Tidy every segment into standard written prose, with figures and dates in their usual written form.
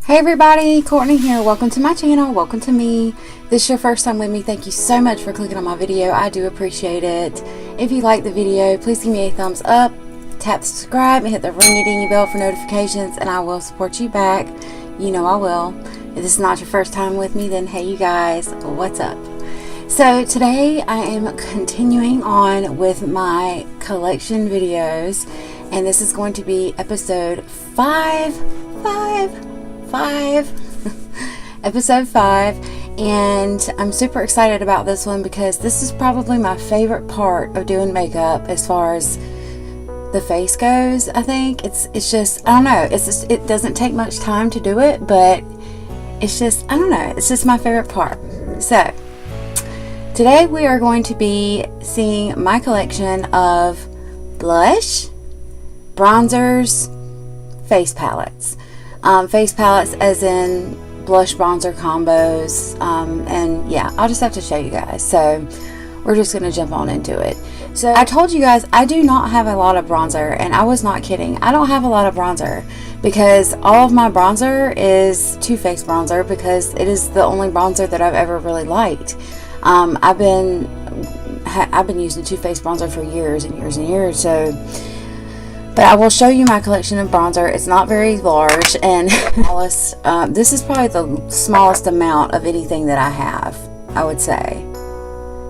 Hey everybody, Courtney here. Welcome to my channel. Welcome to me. If this is your first time with me, thank you so much for clicking on my video. I do appreciate it. If you like the video, please give me a thumbs up, tap subscribe, and hit the ring-a-dingy bell for notifications, and I will support you back. You know I will. If this is not your first time with me, then hey you guys, what's up? So today I am continuing on with my collection videos, and this is going to be episode 5 episode 5, and I'm super excited about this one because this is probably my favorite part of doing makeup as far as the face goes. I think it's just, I don't know, it doesn't take much time to do it, but it's just, I don't know, it's just my favorite part. So today we are going to be seeing my collection of blush, bronzers, face palettes. Face palettes as in blush bronzer combos, and yeah, I'll just have to show you guys. So we're just gonna jump on into it. So I told you guys I do not have a lot of bronzer, and I was not kidding. I don't have a lot of bronzer because all of my bronzer is Too Faced bronzer because it is the only bronzer that I've ever really liked. I've been using Too Faced bronzer for years and years and years. So but I will show you my collection of bronzer. It's not very large, and this is probably the smallest amount of anything that I have, I would say.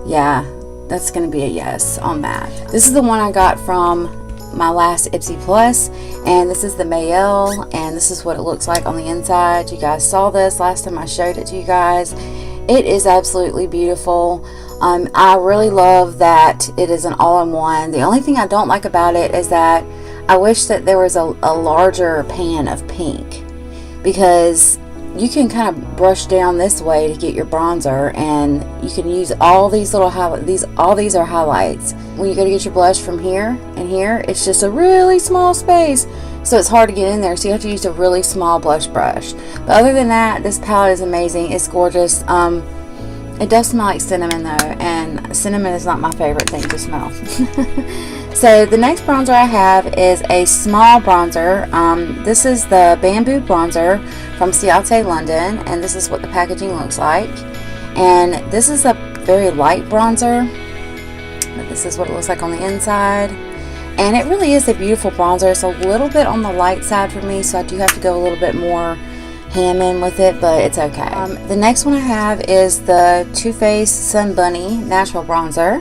Yeah, that's going to be a yes on that. This is the one I got from my last Ipsy Plus, and this is the Mayel, and this is what it looks like on the inside. You guys saw this last time I showed it to you guys. It is absolutely beautiful. I really love that it is an all-in-one. The only thing I don't like about it is that I wish that there was a larger pan of pink, because you can kind of brush down this way to get your bronzer, and you can use all these little highlights. All these are highlights. When you go to get your blush from here and here, it's just a really small space, so it's hard to get in there, so you have to use a really small blush brush. But other than that, this palette is amazing. It's gorgeous. It does smell like cinnamon though, and cinnamon is not my favorite thing to smell. So the next bronzer I have is a small bronzer. This is the Bamboo bronzer from Ciate London, and this is what the packaging looks like. And this is a very light bronzer, but this is what it looks like on the inside. And it really is a beautiful bronzer. It's a little bit on the light side for me, so I do have to go a little bit more ham in with it, but it's okay. The next one I have is the Too Faced Sun Bunny Natural Bronzer.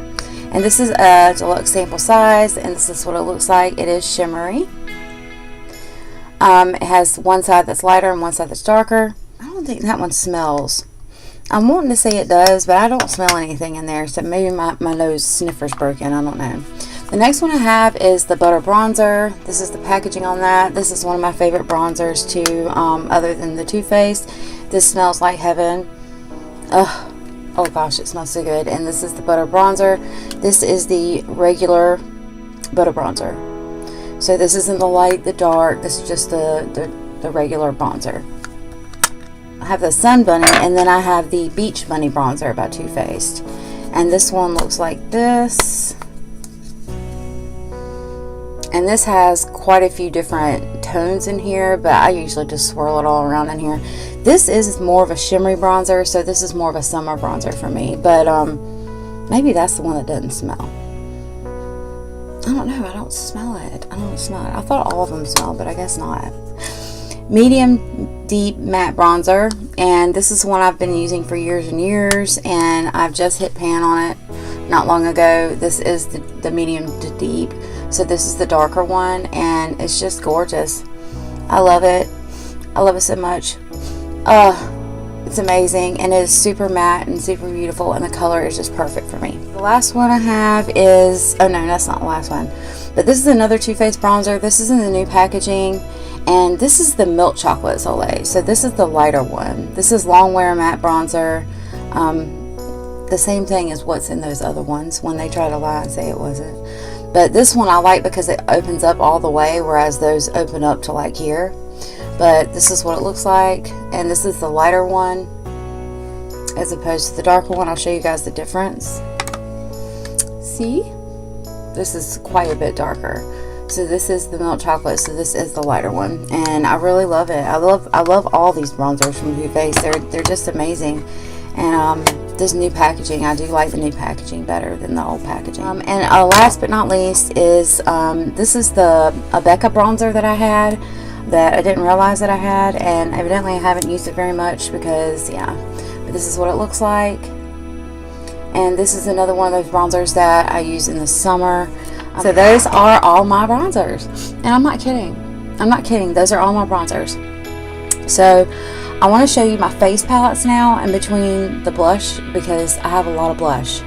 And this is a deluxe sample size, and this is what it looks like. It is shimmery. It has one side that's lighter and one side that's darker. I don't think that one smells. I'm wanting to say it does, but I don't smell anything in there, so maybe my nose sniffer's broken. I don't know. The next one I have is the Butter Bronzer. This is the packaging on that. This is one of my favorite bronzers too, other than the Too Faced. This smells like heaven. Ugh. Oh gosh, it smells so good. And this is the Butter Bronzer. This is the regular Butter Bronzer. So this isn't the light, the dark. This is just the regular bronzer. I have the Sun Bunny, and then I have the Beach Bunny Bronzer by Too Faced. And this one looks like this. And this has quite a few different tones in here, but I usually just swirl it all around in here. This is more of a shimmery bronzer, so this is more of a summer bronzer for me. But maybe that's the one that doesn't smell. I don't know. I don't smell it. I thought all of them smell, but I guess not. Medium Deep Matte Bronzer, and this is one I've been using for years and years, and I've just hit pan on it not long ago. This is the medium to deep, so this is the darker one, and it's just gorgeous. I love it. I love it so much. It's amazing, and it is super matte and super beautiful, and the color is just perfect for me. The last one I have is, oh no, that's not the last one, but this is another Too Faced bronzer. This is in the new packaging, and this is the Milk Chocolate Soleil. So this is the lighter one. This is Long Wear Matte Bronzer. The same thing as what's in those other ones when they try to lie and say it wasn't. But this one I like because it opens up all the way, whereas those open up to like here. But this is what it looks like, and this is the lighter one as opposed to the darker one. I'll show you guys the difference. See? This is quite a bit darker. So this is the milk chocolate, so this is the lighter one, and I really love it. I love all these bronzers from Too Faced. They're just amazing. And this new packaging, I do like the new packaging better than the old packaging. And last but not least is this is the Becca bronzer that I had, that I didn't realize that I had, and evidently I haven't used it very much because, yeah, but this is what it looks like. And this is another one of those bronzers that I use in the summer. So those are all my bronzers, and I'm not kidding, those are all my bronzers. So I want to show you my face palettes now in between the blush, because I have a lot of blush.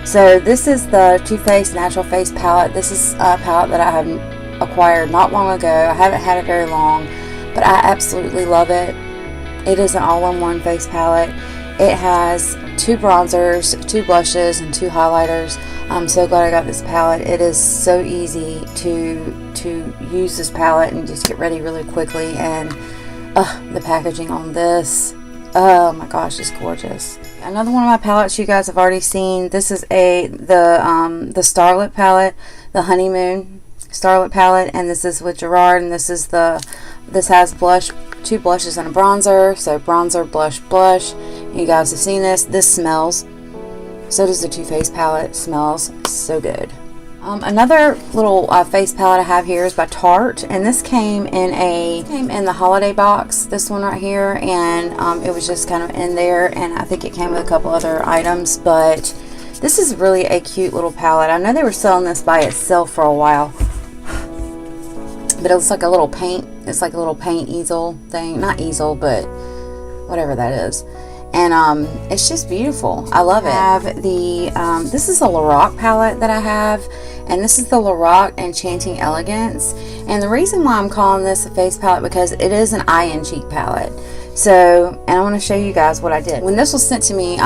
So this is the Too Faced Natural Face Palette. This is a palette that I have acquired not long ago. I haven't had it very long, but I absolutely love it. It is an all-in-one face palette. It has 2 bronzers, 2 blushes, and 2 highlighters. I'm so glad I got this palette. It is so easy to use this palette and just get ready really quickly. And the packaging on this, oh my gosh, it's gorgeous. Another one of my palettes you guys have already seen. This is the Starlit palette, the Honeymoon Starlit palette, and this is with Gerard, and this has blush, 2 blushes and a bronzer. So bronzer, blush, blush. You guys have seen this. This smells. So does the Too Faced palette. Smells so good. Another little face palette I have here is by Tarte, and this came in the holiday box. This one right here, and it was just kind of in there, and I think it came with a couple other items. But this is really a cute little palette. I know they were selling this by itself for a while, but it looks like a little paint. It's like a little paint easel thing, not easel, but whatever that is. And it's just beautiful. I love it. I have the this is a Lorac palette that I have, and this is the Lorac Enchanting Elegance. And the reason why I'm calling this a face palette, because it is an eye and cheek palette. So, and I want to show you guys what I did when this was sent to me.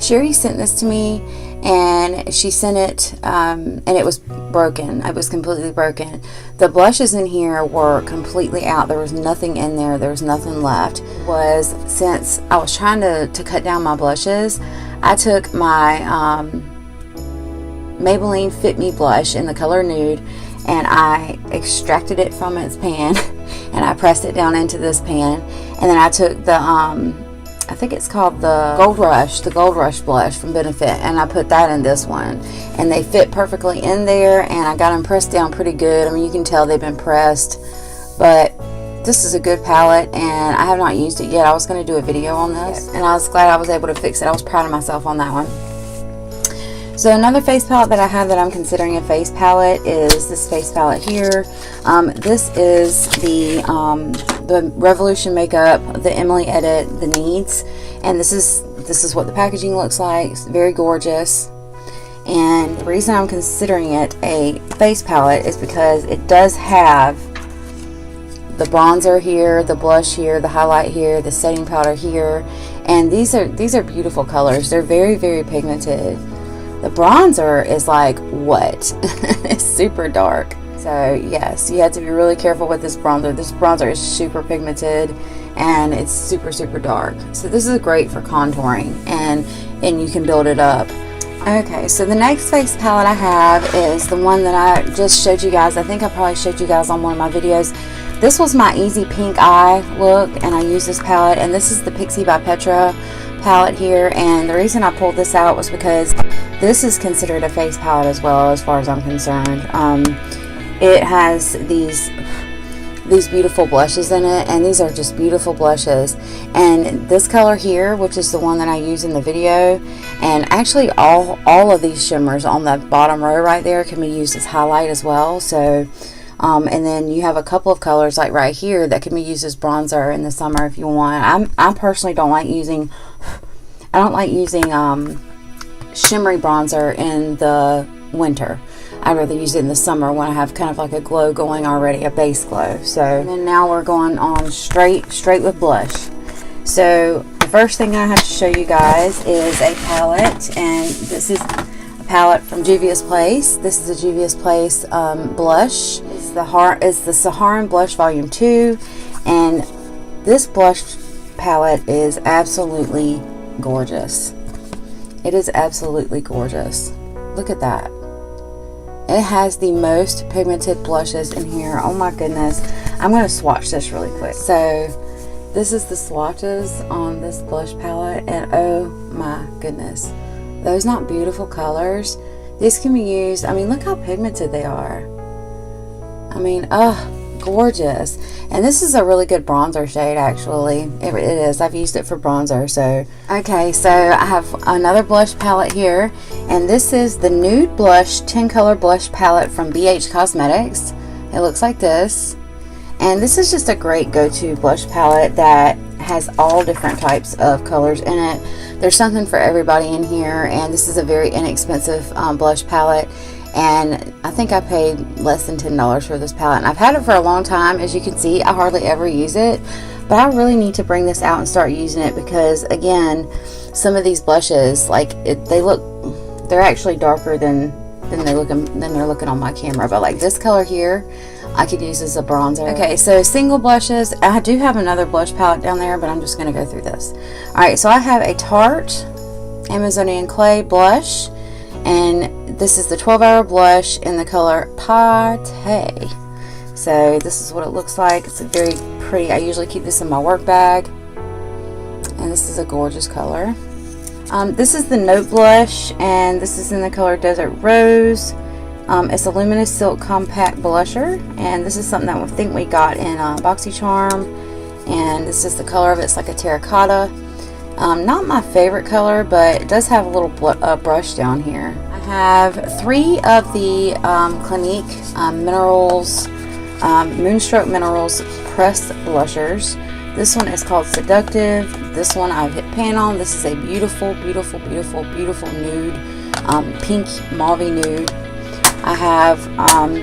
Sherry sent this to me, and she sent it and it was broken. It was completely broken. The blushes in here were completely out. There was nothing in there. There was nothing left. Since I was trying to cut down my blushes, I took my Maybelline Fit Me blush in the color Nude, and I extracted it from its pan and I pressed it down into this pan, and then I took the I think it's called the Gold Rush blush from Benefit, and I put that in this one, and they fit perfectly in there, and I got them pressed down pretty good. I mean, you can tell they've been pressed, but this is a good palette, and I have not used it yet. I was going to do a video on this, and I was glad I was able to fix it. I was proud of myself on that one. So another face palette that I have that I'm considering a face palette is this face palette here. This is the Revolution Makeup, the Emily Edit, the Needs, and this is what the packaging looks like. It's very gorgeous. And the reason I'm considering it a face palette is because it does have the bronzer here, the blush here, the highlight here, the setting powder here, and these are beautiful colors. They're very, very pigmented. The bronzer is like what? It's super dark. So yes, you have to be really careful with this bronzer. This bronzer is super pigmented, and it's super, super dark. So this is great for contouring, and you can build it up. Okay, so the next face palette I have is the one that I just showed you guys. I think I probably showed you guys on one of my videos. This was my Easy Pink Eye look, and I used this palette, and this is the Pixie by Petra palette here. And the reason I pulled this out was because this is considered a face palette as well, as far as I'm concerned. It has these beautiful blushes in it, and these are just beautiful blushes. And this color here, which is the one that I use in the video, and actually all of these shimmers on the bottom row right there can be used as highlight as well. So and then you have a couple of colors like right here that can be used as bronzer in the summer if you want. I personally don't like using shimmery bronzer in the winter. I'd rather use it in the summer when I have kind of like a glow going already, a base glow. So, and then now we're going on straight with blush. So the first thing I have to show you guys is a palette, and this is a palette from Juvia's Place. This is a Juvia's Place blush. It's the Saharan Blush Volume 2, and this blush palette is absolutely gorgeous. It is absolutely gorgeous. Look at that. It has the most pigmented blushes in here. Oh my goodness. I'm going to swatch this really quick. So this is the swatches on this blush palette, and oh my goodness. Those not beautiful colors. These can be used, I mean, look how pigmented they are. I mean, gorgeous. And this is a really good bronzer shade, actually. It is. I've used it for bronzer. So okay, so I have another blush palette here, and this is the Nude Blush 10 color blush palette from BH Cosmetics. It looks like this, and this is just a great go-to blush palette that has all different types of colors in it. There's something for everybody in here, and this is a very inexpensive blush palette. And I think I paid less than $10 for this palette, and I've had it for a long time. As you can see, I hardly ever use it, but I really need to bring this out and start using it, because again, some of these blushes, like they're actually darker than they're looking on my camera. But like this color here, I could use as a bronzer. Okay, so single blushes. I do have another blush palette down there, but I'm just going to go through this. All right, so I have a Tarte Amazonian Clay blush, and this is the 12-hour blush in the color Pate. So this is what it looks like. It's a very pretty. I usually keep this in my work bag, and this is a gorgeous color. This is the Note blush, and this is in the color Desert Rose. It's a luminous silk compact blusher, and this is something that I think we got in BoxyCharm, and this is the color of it. It's like a terracotta. Not my favorite color, but it does have a little brush down here. I have 3 of the Clinique Minerals Moonstruck Minerals pressed blushers. This one is called Seductive. This one I've hit pan on. This is a beautiful, beautiful, beautiful, beautiful nude, pink mauve nude. I have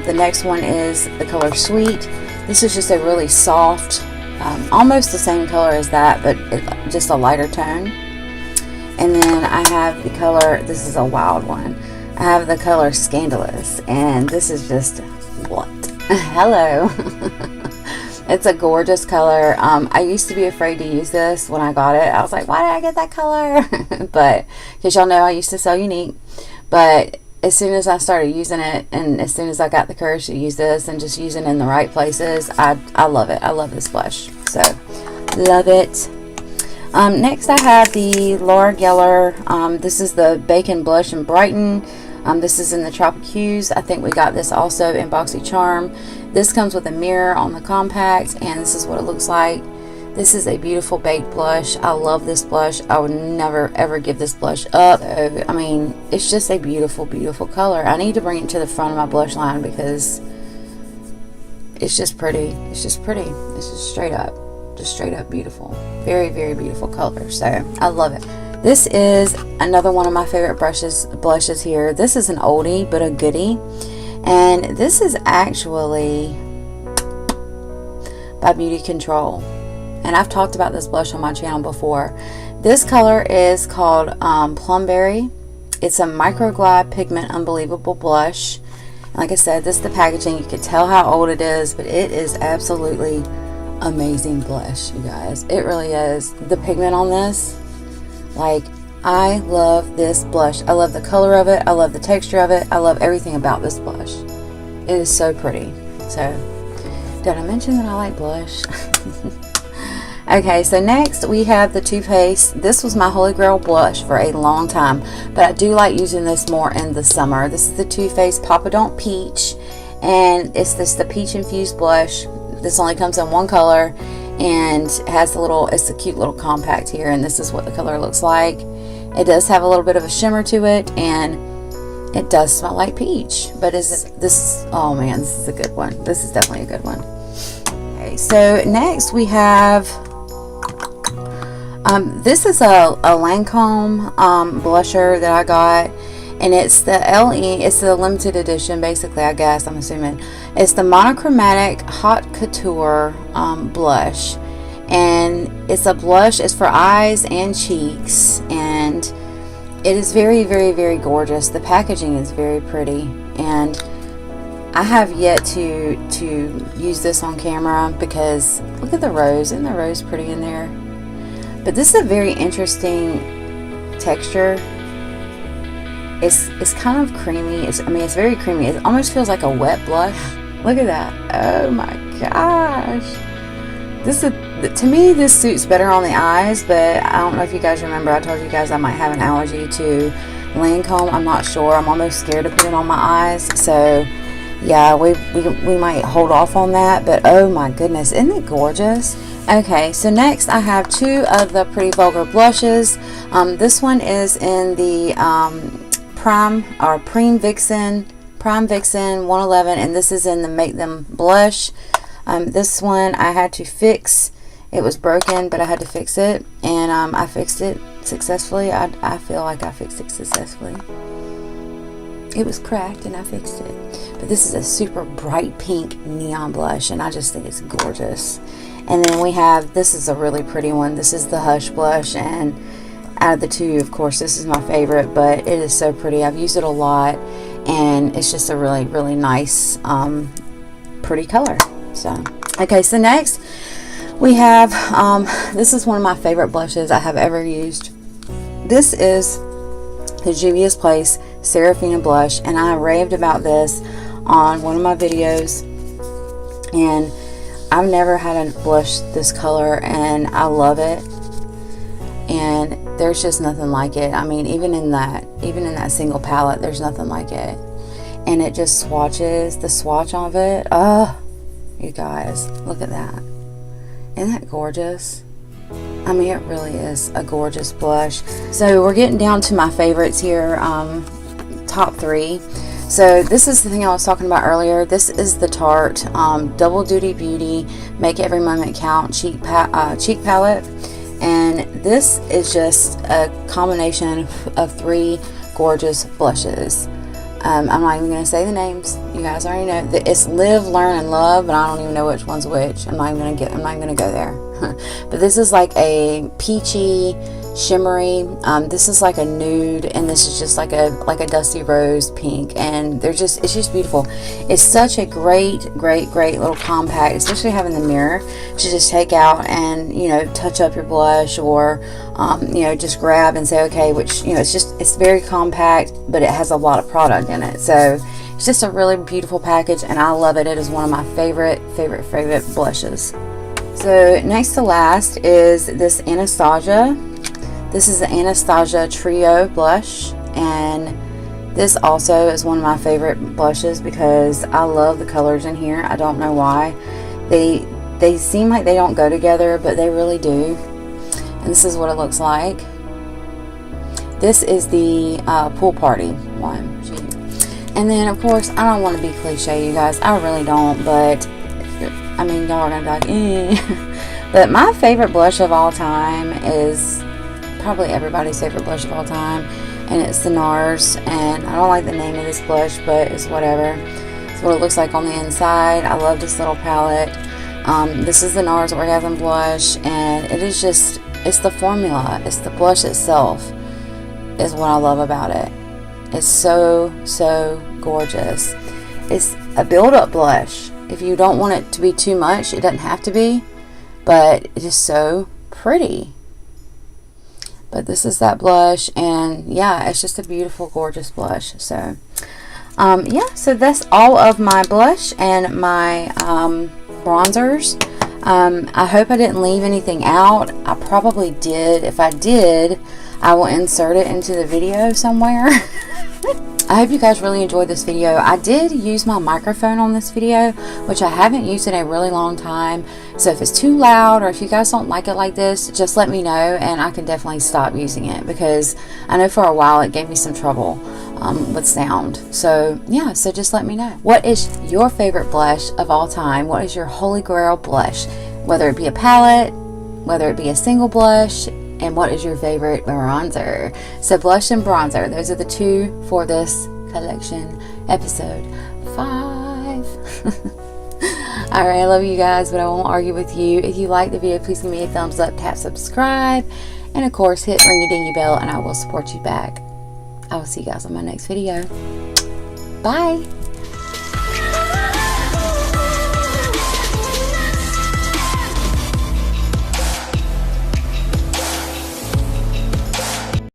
the next one is the color Sweet. This is just a really soft, almost the same color as that, but just a lighter tone. And then I have the color, this is a wild one, I have the color Scandalous, and this is just, what? Hello. It's a gorgeous color. I used to be afraid to use this when I got it. I was like, why did I get that color? But because y'all know I used to sell Unique, but as soon as I started using it, and as soon as I got the courage to use this and just using it in the right places, I love it. I love this blush. So love it. Next I have the Laura Geller. This is the Bacon Blush and Brighten. This is in the Tropic Hues. I think we got this also in BoxyCharm. This comes with a mirror on the compact, and this is what it looks like. This is a beautiful baked blush. I love this blush. I would never ever give this blush up. So, I mean, it's just a beautiful, beautiful color. I need to bring it to the front of my blush line because it's just pretty. It's just pretty. It's just straight up beautiful. Very, very beautiful color. So I love it. This is another one of my favorite blushes here. This is an oldie but a goodie, and this is actually by Beauty Control, and I've talked about this blush on my channel before. This color is called Plumberry. It's a Microglide Pigment Unbelievable blush. Like I said, this is the packaging. You can tell how old it is, but it is absolutely amazing blush, you guys. It really is. The pigment on this, like, I love this blush. I love the color of it. I love the texture of it. I love everything about this blush. It is so pretty. So, did I mention that I like blush? Okay, so next we have the Too Faced. This was my Holy Grail blush for a long time, but I do like using this more in the summer. This is the Too Faced Papa Don't Peach, and it's the peach infused blush. This only comes in one color, and has it's a cute little compact here, and this is what the color looks like. It does have a little bit of a shimmer to it, and it does smell like peach. But oh man, this is a good one. This is definitely a good one. Okay, so next we have this is a Lancome blusher that I got, and it's the LE. It's the limited edition, basically. I guess I'm assuming it's the monochromatic Hot Couture blush, and it's a blush. It's for eyes and cheeks, and it is very, very, very gorgeous. The packaging is very pretty, and I have yet to use this on camera because look at the rose. Isn't the rose pretty in there? But this is a very interesting texture. It's kind of creamy. I mean, it's very creamy. It almost feels like a wet blush. Look at that. Oh my gosh. To me, this suits better on the eyes, but I don't know if you guys remember, I told you guys I might have an allergy to Lancome. I'm not sure. I'm almost scared to put it on my eyes. So yeah, we might hold off on that, but oh my goodness, isn't it gorgeous? Okay, so next I have two of the Pretty Vulgar blushes. This one is in the Prime Vixen 111, and this is in the Make Them Blush. This one I had to fix. It was broken, but I had to fix it, and I fixed it successfully. I feel like I fixed it successfully. It was cracked and I fixed it. But this is a super bright pink neon blush, and I just think it's gorgeous. And then we have, this is a really pretty one. This is the Hush blush, and out of the two, of course, this is my favorite, but it is so pretty. I've used it a lot, and it's just a really, really nice, pretty color. So, okay, so next we have, this is one of my favorite blushes I have ever used. This is the Juvia's Place Seraphina blush, and I raved about this on one of my videos, and I've never had a blush this color, and I love it, and there's just nothing like it. I mean, even in that single palette, there's nothing like it. And it just swatches, the swatch of it, oh, you guys, look at that. Isn't that gorgeous? I mean, it really is a gorgeous blush. So we're getting down to my favorites here, top three. So this is the thing I was talking about earlier. This is the Tarte Double Duty Beauty Make Every Moment Count cheek palette, and this is just a combination of three gorgeous blushes. I'm not even going to say the names. You guys already know that it's Live, Learn, and Love, but I don't even know which one's which. I'm not going to go there. But this is like a peachy, shimmery. This is like a nude, and this is just like a dusty rose pink, and it's just beautiful. It's such a great little compact, especially having the mirror to just take out and, you know, touch up your blush, or you know, just grab and say okay, which, you know, it's very compact, but it has a lot of product in it. So it's just a really beautiful package, and I love it. It is one of my favorite blushes. So next to last is this Anastasia. This is the Anastasia Trio blush, and this also is one of my favorite blushes because I love the colors in here. I don't know why. They seem like they don't go together, but they really do. And this is what it looks like. This is the Pool Party one. And then, of course, I don't want to be cliche, you guys. I really don't, but I mean, y'all are going to be like, eh. But my favorite blush of all time is probably everybody's favorite blush of all time, and it's the NARS. And I don't like the name of this blush, but it's whatever. It's what it looks like on the inside. I love this little palette. This is the NARS Orgasm blush, and it is just, it's the formula, it's the blush itself is what I love about it. It's so gorgeous. It's a build-up blush. If you don't want it to be too much, it doesn't have to be, but it's just so pretty. But this is that blush, and yeah, it's just a beautiful, gorgeous blush. So yeah, so that's all of my blush and my bronzers. I hope I didn't leave anything out. I probably did. If I did, I will insert it into the video somewhere. I hope you guys really enjoyed this video. I did use my microphone on this video, which I haven't used in a really long time. So if it's too loud, or if you guys don't like it like this, just let me know, and I can definitely stop using it, because I know for a while it gave me some trouble with sound. So yeah, so just let me know. What is your favorite blush of all time? What is your holy grail blush? Whether it be a palette, whether it be a single blush, and what is your favorite bronzer? So blush and bronzer, those are the two for this collection, episode 5. Alright, I love you guys, but I won't argue with you. If you like the video, please give me a thumbs up, tap subscribe, and of course hit ring a dingy bell, and I will support you back. I will see you guys on my next video. Bye.